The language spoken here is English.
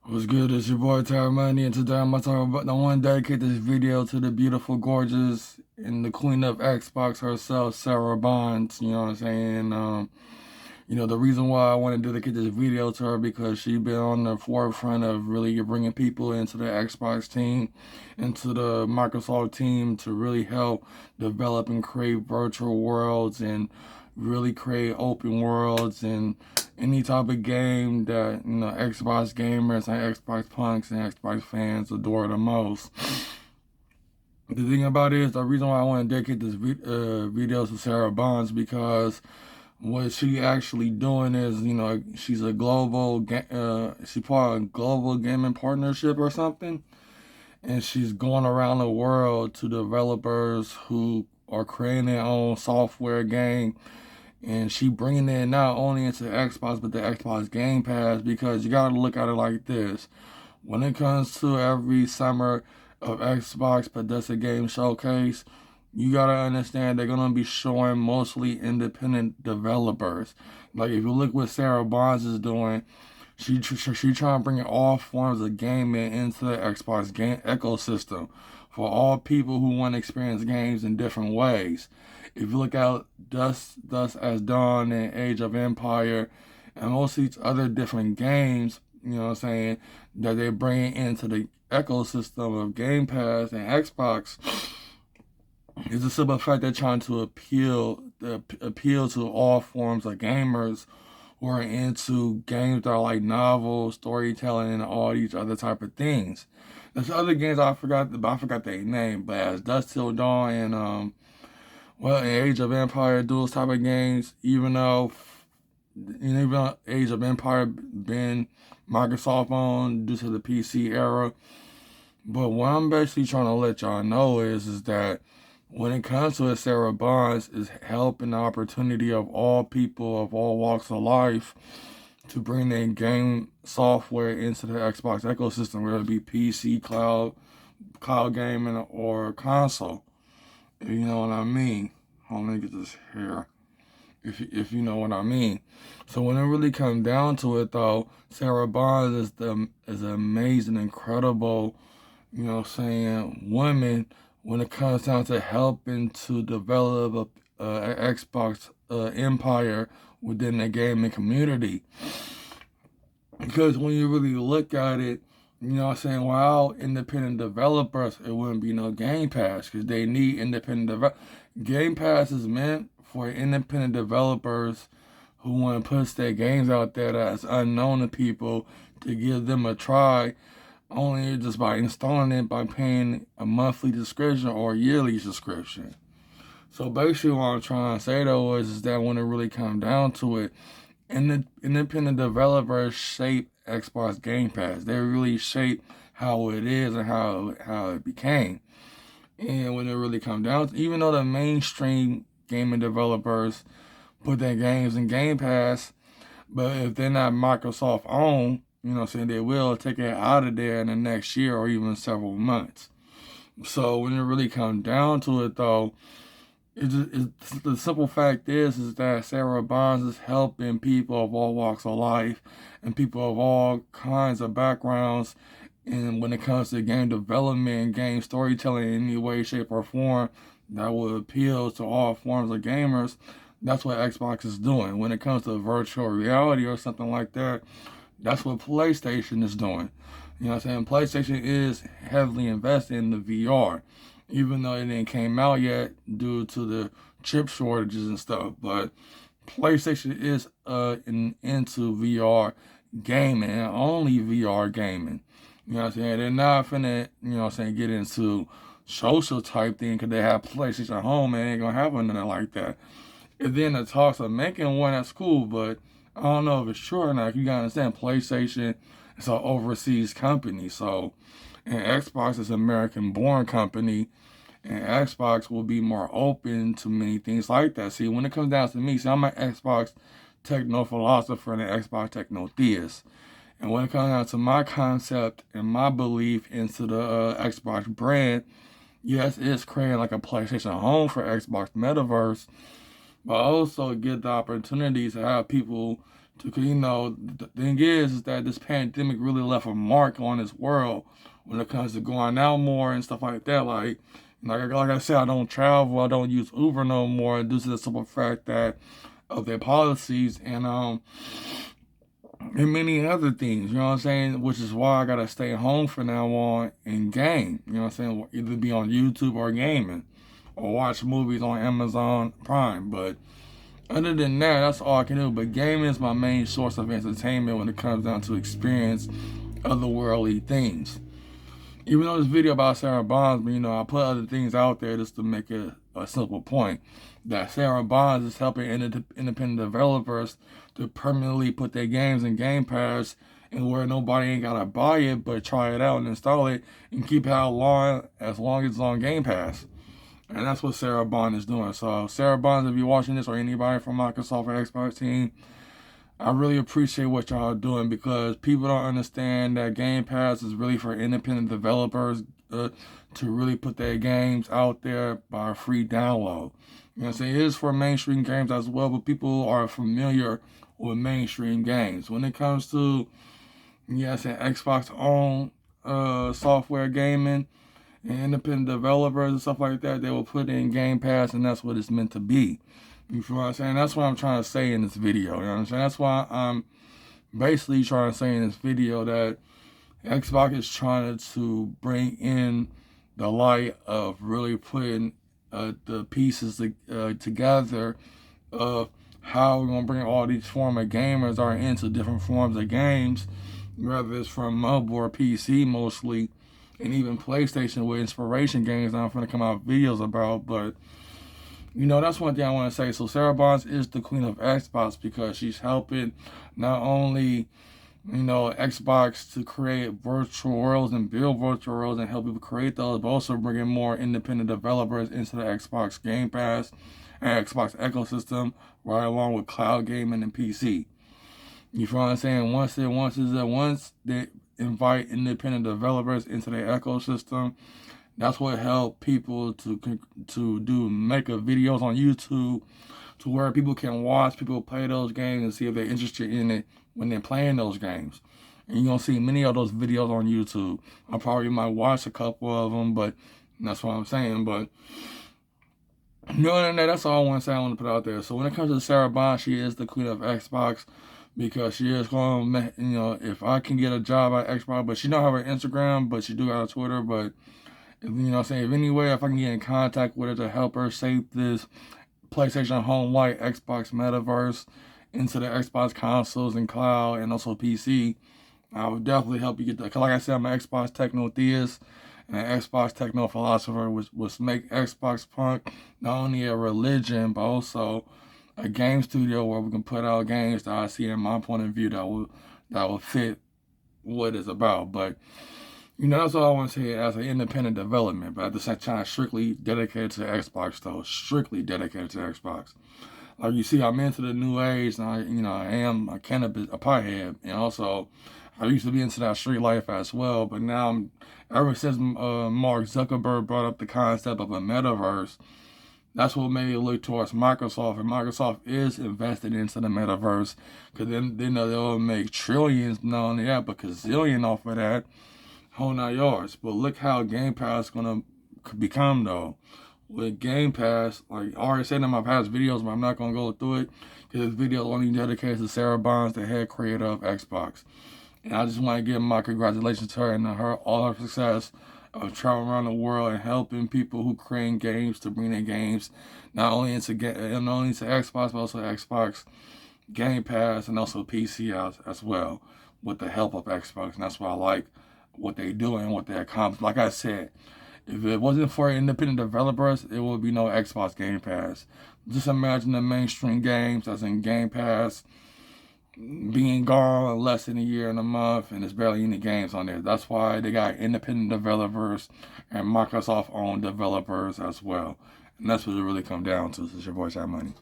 What's good? It's your boy Tyra Money, and today I'm gonna talk about. I want to dedicate this video to the beautiful, gorgeous, and the queen of Xbox herself, Sarah Bonds. You know what I'm saying? The reason why I want to dedicate this video to her because she's been on the forefront of really bringing people into the Xbox team, into the Microsoft team to really help develop and create virtual worlds and really create open worlds and any type of game that Xbox gamers and Xbox punks and Xbox fans adore the most. The thing about it is the reason why I want to dedicate this video to Sarah Bonds because what she actually doing is, she's a she's part of a global gaming partnership or something, and she's going around the world to developers who are creating their own software game, and she bringing it not only into Xbox but the Xbox Game Pass because you gotta look at it like this. When it comes to every summer of Xbox Bethesda Game Showcase, you gotta understand they're gonna be showing mostly independent developers. Like if you look what Sarah Bonds is doing, she trying to bring all forms of gaming into the Xbox game ecosystem for all people who want to experience games in different ways. If you look at Dust as Dawn and Age of Empire and most of these other different games, you know what I'm saying, that they're bringing into the ecosystem of Game Pass and Xbox, it's a simple fact they're trying to appeal to all forms of gamers who are into games that are like novels, storytelling, and all these other type of things. There's other games I forgot their name, but as Dusk Till Dawn and in Age of Empire, those type of games, even Age of Empire been Microsoft owned due to the PC era. But what I'm basically trying to let y'all know is that when it comes to it, Sarah Bonds is helping the opportunity of all people of all walks of life to bring their game software into the Xbox ecosystem, whether it be PC, cloud gaming, or console. If you know what I mean. Hold on, let me get this here. If you know what I mean. So when it really comes down to it, though, Sarah Bonds is an amazing, incredible, woman when it comes down to helping to develop a Xbox empire within the gaming community. Because when you really look at it, without independent developers, it wouldn't be no Game Pass because they need independent developers. Game Pass is meant for independent developers who want to push their games out there that's unknown to people to give them a try only just by installing it by paying a monthly subscription or a yearly subscription. So basically what I'm trying to say though is that when it really comes down to it, independent developers shape Xbox Game Pass. They really shape how it is and how it became. And when it really comes down to, even though the mainstream gaming developers put their games in Game Pass, but if they're not Microsoft owned, they will take it out of there in the next year or even several months. So when it really comes down to it, though, the simple fact is that Sarah Bonds is helping people of all walks of life and people of all kinds of backgrounds. And when it comes to game development, game storytelling in any way, shape, or form that will appeal to all forms of gamers, that's what Xbox is doing. When it comes to virtual reality or something like that, that's what PlayStation is doing. You know what I'm saying? PlayStation is heavily invested in the VR, even though it didn't came out yet due to the chip shortages and stuff. But PlayStation is into VR gaming and only VR gaming. You know what I'm saying? They're not finna, get into social type thing because they have PlayStation Home and they ain't gonna have nothing like that. And then the talks of making one, that's cool, but I don't know if it's true or not. You gotta understand, PlayStation is an overseas company, so and Xbox is an American-born company, and Xbox will be more open to many things like that. See, when it comes down to me, see, I'm an Xbox techno philosopher and an Xbox techno theist. And when it comes down to my concept and my belief into the Xbox brand, yes, it's creating like a PlayStation home for Xbox Metaverse, but also get the opportunity to have people Because, the thing is that this pandemic really left a mark on this world when it comes to going out more and stuff like that. Like I said, I don't travel, I don't use Uber no more due to the simple fact that of their policies and many other things, you know what I'm saying? Which is why I gotta stay home from now on and game, you know what I'm saying? Either be on YouTube or gaming or watch movies on Amazon Prime. But other than that, that's all I can do. But gaming is my main source of entertainment when it comes down to experience otherworldly things. Even though this video about Sarah Bonds, but I put other things out there just to make it a simple point that Sarah Bonds is helping independent developers to permanently put their games in Game Pass and where nobody ain't gotta buy it but try it out and install it and keep it out as long as it's on Game Pass. And that's what Sarah Bond is doing. So Sarah Bonds, if you're watching this, or anybody from Microsoft or Xbox team, I really appreciate what y'all are doing, because people don't understand that Game Pass is really for independent developers to really put their games out there by a free download. You know what I'm saying? It is for mainstream games as well, but people are familiar with mainstream games. When it comes to, Xbox owned software gaming and independent developers and stuff like that, they will put in Game Pass, and that's what it's meant to be. You feel what I'm saying? That's what I'm trying to say in this video. You know what I'm saying? That's why I'm basically trying to say in this video that Xbox is trying to bring in the light of really putting the pieces together of how we're going to bring all these former gamers are into different forms of games, whether it's from mobile or PC mostly, and even PlayStation with inspiration games that I'm going to come out videos about. But that's one thing I want to say. So Sarah Bonds is the queen of Xbox because she's helping not only, Xbox to create virtual worlds and build virtual worlds and help people create those, but also bringing more independent developers into the Xbox Game Pass and Xbox ecosystem, right along with cloud gaming and PC. You feel what I'm saying? Once they invite independent developers into their ecosystem, that's what helped people to make videos on YouTube to where people can watch people play those games and see if they're interested in it when they're playing those games. And you're going to see many of those videos on YouTube. I probably might watch a couple of them, but that's what I'm saying. But that's all I want to say. I want to put out there. So when it comes to Sarah Bond, she is the queen of Xbox because she is going to, if I can get a job at Xbox, but she don't have her Instagram, but she do have a Twitter, but if I can get in contact with her to help her shape this PlayStation Home Lite Xbox Metaverse into the Xbox consoles and cloud and also PC, I would definitely help you get that. Because like I said, I'm an Xbox techno theist and an Xbox techno philosopher, which make Xbox Punk not only a religion, but also a game studio where we can put out games that I see in my point of view that will fit what it's about. But that's all I want to say as an independent development, but at the same time, strictly dedicated to Xbox, though. Strictly dedicated to Xbox. Like you see, I'm into the new age, and I am a pothead, and also I used to be into that street life as well. But now, ever since Mark Zuckerberg brought up the concept of a metaverse, that's what made me look towards Microsoft, and Microsoft is invested into the metaverse because then they'll make trillions, not only that, but gazillion off of that. Whole 9 yards. But look how Game Pass is gonna become though. With Game Pass, like I already said in my past videos, but I'm not gonna go through it because this video is only dedicated to Sarah Bonds, the head creator of Xbox. And I just want to give my congratulations to her and all her success of traveling around the world and helping people who create games to bring their games not only into Xbox, but also Xbox Game Pass and also PC as well with the help of Xbox. And that's why I like what they do and what they accomplish. Like I said, if it wasn't for independent developers, it would be no Xbox Game Pass. Just imagine the mainstream games that's in Game Pass being gone in less than a year and a month, and there's barely any games on there. That's why they got independent developers and Microsoft-owned developers as well. And that's what it really comes down to. This is your boy, Shaq Money.